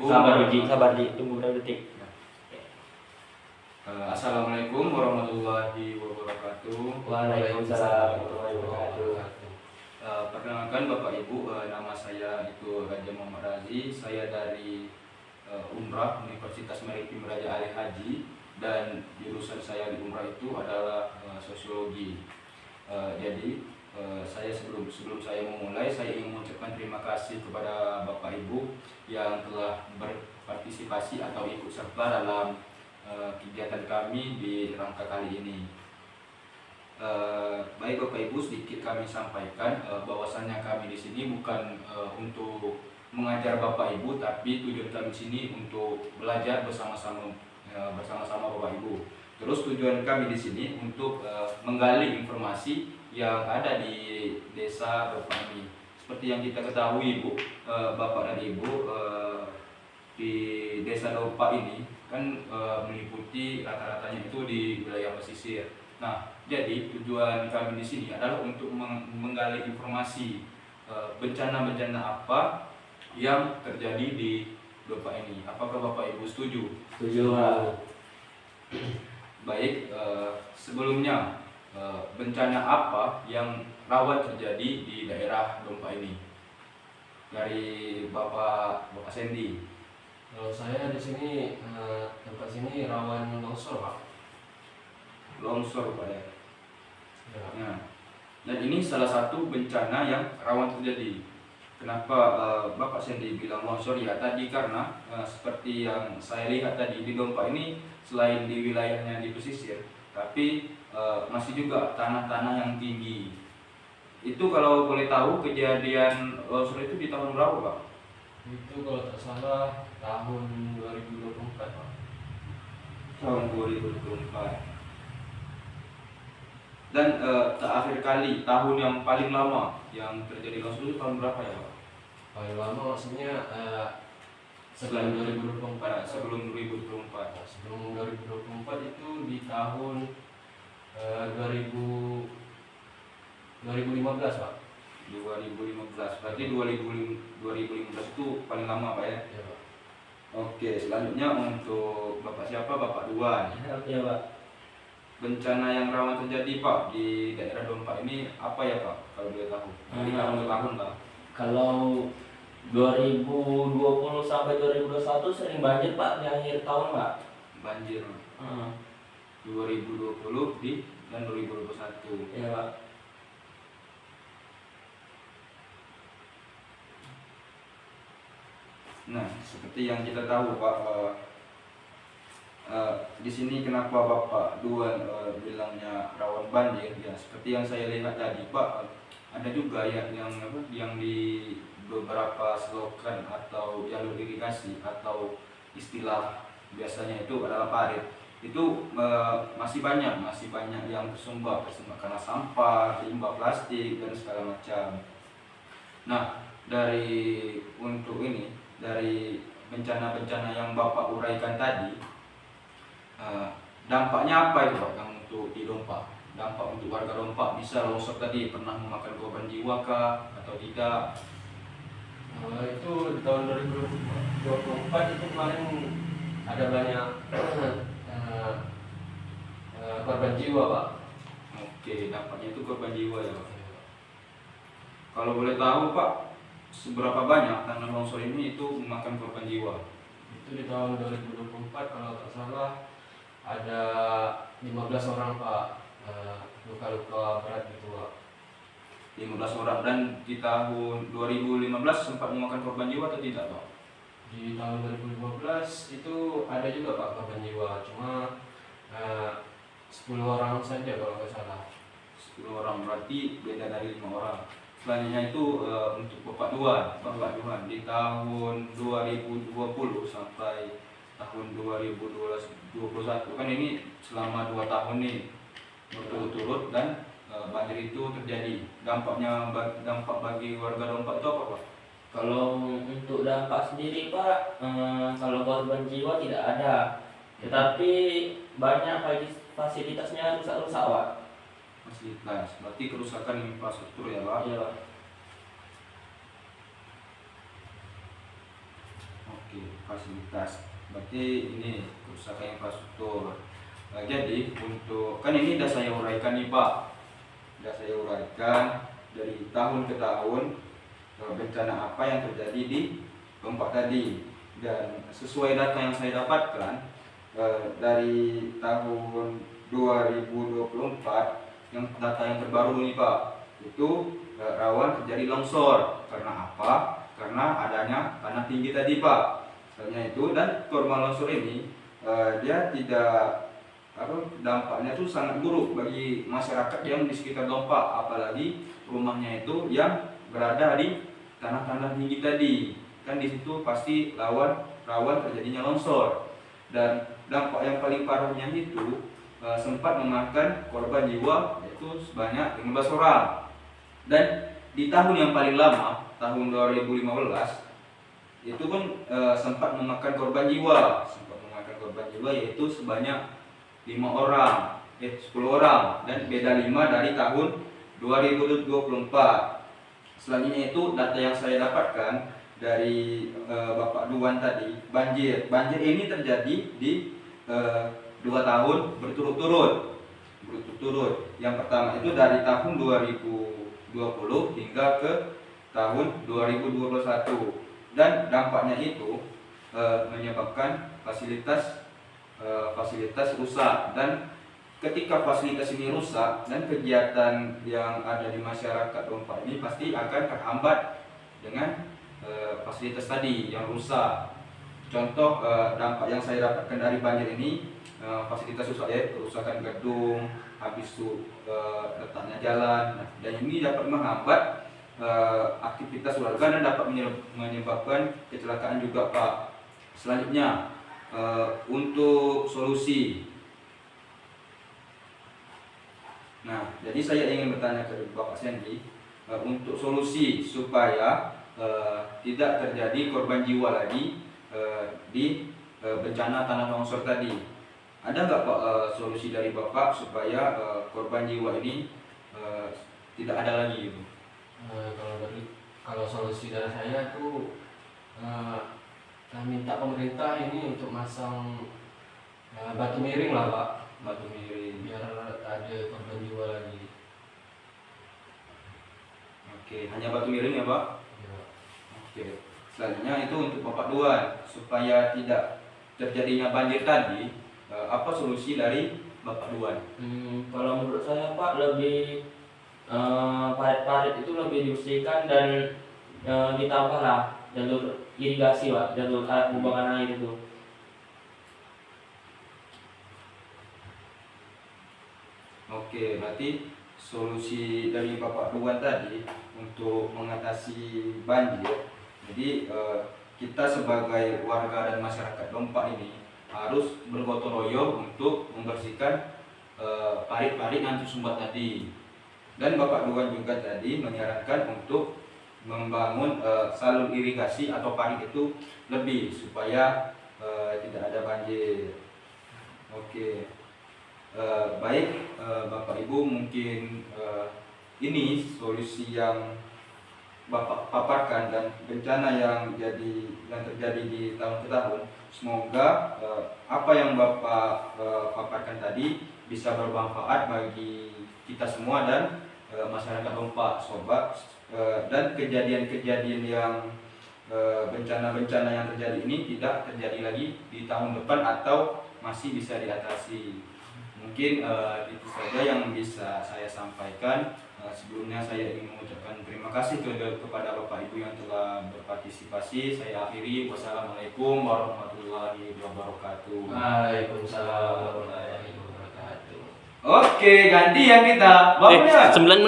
Sabar di, tunggu berapa detik. Assalamualaikum warahmatullahi wabarakatuh. Waalaikumsalam warahmatullahi wabarakatuh. Perkenalkan Bapak Ibu, nama saya itu Raja Muhammad Razi. Saya dari Umrah Universitas Maritim Raja Ali Haji, dan jurusan saya di Umrah itu adalah sosiologi. Saya sebelum saya memulai, saya ingin mengucapkan terima kasih kepada Bapak Ibu yang telah berpartisipasi atau ikut serta dalam kegiatan kami di rangka kali ini. Baik Bapak Ibu, sedikit kami sampaikan bahwasannya kami di sini bukan untuk mengajar Bapak Ibu, tapi tujuan kami di sini untuk belajar bersama-sama Bapak Ibu. Terus tujuan kami di sini untuk menggali informasi yang ada di desa Dompa ini. Seperti yang kita ketahui Bu, Bapak dan Ibu, di desa Dompa ini kan meliputi rata-ratanya itu di wilayah pesisir. Nah, jadi tujuan kami di sini adalah untuk menggali informasi bencana-bencana apa yang terjadi di Dompa ini. Apakah Bapak Ibu setuju? Setuju. Baik, sebelumnya bencana apa yang rawan terjadi di daerah Dompa ini? Dari Bapak Sandy. Kalau saya di sini tempat sini rawan longsor, Pak. Longsor Pak ya. Ya. Nah, dan ini salah satu bencana yang rawan terjadi. Kenapa Bapak Sandy bilang longsor? Ya tadi karena seperti yang saya lihat tadi di Dompa ini, selain di wilayahnya di pesisir, tapi masih juga tanah-tanah yang tinggi. Itu kalau boleh tahu kejadian longsor itu di tahun berapa Pak? Itu kalau tak salah tahun 2024, Pak. Tahun 2024. Dan terakhir kali tahun yang paling lama yang terjadi longsor itu tahun berapa ya Pak? Paling lama maksudnya sebelum 2024. Sebelum 2024. Sebelum 2024 itu di tahun 2015, Pak. 2015. Berarti 2015 itu paling lama Pak ya? Ya, Pak. Oke, selanjutnya untuk Bapak siapa? Bapak Duan. Ya Pak. Bencana yang rawan terjadi Pak di daerah Dompa ini apa ya Pak? Kalau boleh tahu. Dari tahun ke tahun Pak. Kalau 2020 sampai 2021 sering banjir Pak di akhir tahun Pak. Banjir. 2020 dan 2021. Ya Pak. Nah, seperti yang kita tahu Pak, di sini kenapa Bapak Duan bilangnya rawan banjir? Ya, seperti yang saya lihat tadi Pak, ada juga yang di beberapa selokan atau jalur irigasi atau istilah biasanya itu adalah parit. Itu masih banyak yang tersumbat karena sampah, limbah plastik dan segala macam. Nah, dari bencana-bencana yang Bapak uraikan tadi, dampaknya apa itu Pak yang untuk di Dompa? Dampak untuk warga Dompa, bisa longsor tadi pernah memakan korban jiwa kah atau tidak? Itu di tahun 2024 itu kemarin ada banyak korban jiwa, Pak. Oke, dampaknya itu korban jiwa ya Pak. Kalau boleh tahu Pak, seberapa banyak tanah longsor ini itu memakan korban jiwa? Itu di tahun 2024 kalau tak salah ada 15 orang Pak, luka-luka berat gitu Pak. 15 orang. Dan di tahun 2015 sempat memakan korban jiwa atau tidak Pak? Di tahun 2015 itu ada juga Pak korban jiwa, cuma 10 orang saja kalau nggak salah. 10 orang, berarti beda dari 5 orang. Selanjutnya itu untuk Bapak Duan di tahun 2020 sampai tahun 2021 kan ini selama 2 tahun nih berturut-turut dan banjir itu terjadi. Dampak bagi warga Dompa itu apa Pak? Kalau untuk dampak sendiri Pak, kalau korban jiwa tidak ada, tetapi banyak fasilitasnya rusak-rusak Pak. Fasilitas, berarti kerusakan infrastruktur ya Pak? Iya Pak. Oke, fasilitas. Berarti ini kerusakan infrastruktur. Jadi untuk kan ini sudah saya uraikan nih Pak. Sudah saya uraikan dari tahun ke tahun bencana apa yang terjadi di tempat tadi, dan sesuai data yang saya dapatkan dari tahun 2024 yang data yang terbaru nih Pak, itu rawan terjadi longsor. Karena apa? Karena adanya tanah tinggi tadi Pak. Soalnya itu, dan korban longsor ini dia tidak dampaknya itu sangat buruk bagi masyarakat yang di sekitar Dompa, apalagi rumahnya itu yang berada di tanah-tanah tinggi tadi. Kan di situ pasti rawan terjadinya longsor. Dan dampak yang paling parahnya itu sempat memakan korban jiwa yaitu sebanyak 15 orang. Dan di tahun yang paling lama, tahun 2015, itu pun sempat memakan korban jiwa, yaitu sebanyak 10 orang, dan beda 5 dari tahun 2024. Selanjutnya itu data yang saya dapatkan dari Bapak Duan tadi, banjir ini terjadi di 2 tahun berturut-turut. Yang pertama itu dari tahun 2020 hingga ke tahun 2021, dan dampaknya itu menyebabkan fasilitas rusak. Dan ketika fasilitas ini rusak dan kegiatan yang ada di masyarakat Dompa ini pasti akan terhambat dengan fasilitas tadi yang rusak. Contoh dampak yang saya dapatkan dari banjir ini, fasilitas rusak, kerusakan gedung, habis itu letaknya jalan, dan ini dapat menghambat aktivitas warga dan dapat menyebabkan kecelakaan juga Pak. Selanjutnya untuk solusi. Nah, jadi saya ingin bertanya ke Bapak Sandy untuk solusi supaya tidak terjadi korban jiwa lagi di bencana tanah longsor tadi. Ada nggak Pak solusi dari Bapak supaya korban jiwa ini tidak ada lagi gitu? Kalau solusi dari saya tuh minta pemerintah ini untuk masang batu miring lah Pak, Batu miring. biar ada korban jiwa lagi. Oke, hanya batu miring ya Pak? Ya. Oke. Selanjutnya itu untuk Bapak Duan, supaya tidak terjadinya banjir tadi, apa solusi dari Bapak Duan? Kalau menurut saya Pak, lebih parit-parit itu lebih dibersihkan dan ditambahlah jalur irigasi Pak, jalur pembuangan air itu. Oke, berarti solusi dari Bapak Duan tadi untuk mengatasi banjir. Jadi kita sebagai warga dan masyarakat Dompa ini harus bergotong royong untuk membersihkan parit-parit yang tersumbat tadi. Dan Bapak Duan juga tadi menyarankan untuk membangun salur irigasi atau parit itu lebih supaya tidak ada banjir. Oke. Baik Bapak Ibu, mungkin ini solusi yang Bapak paparkan dan bencana yang terjadi di tahun ke tahun. Semoga apa yang Bapak paparkan tadi bisa bermanfaat bagi kita semua dan masyarakat Dompa Sobat, dan kejadian-kejadian yang bencana-bencana yang terjadi ini tidak terjadi lagi di tahun depan atau masih bisa diatasi. Mungkin itu saja yang bisa saya sampaikan. Sebelumnya saya ingin mengucapkan terima kasih kepada Bapak Ibu yang telah berpartisipasi. Saya akhiri. Wassalamualaikum warahmatullahi wabarakatuh. Waalaikumsalam warahmatullahi wabarakatuh. Oke, gantian kita. Bapaknya. 9 menit.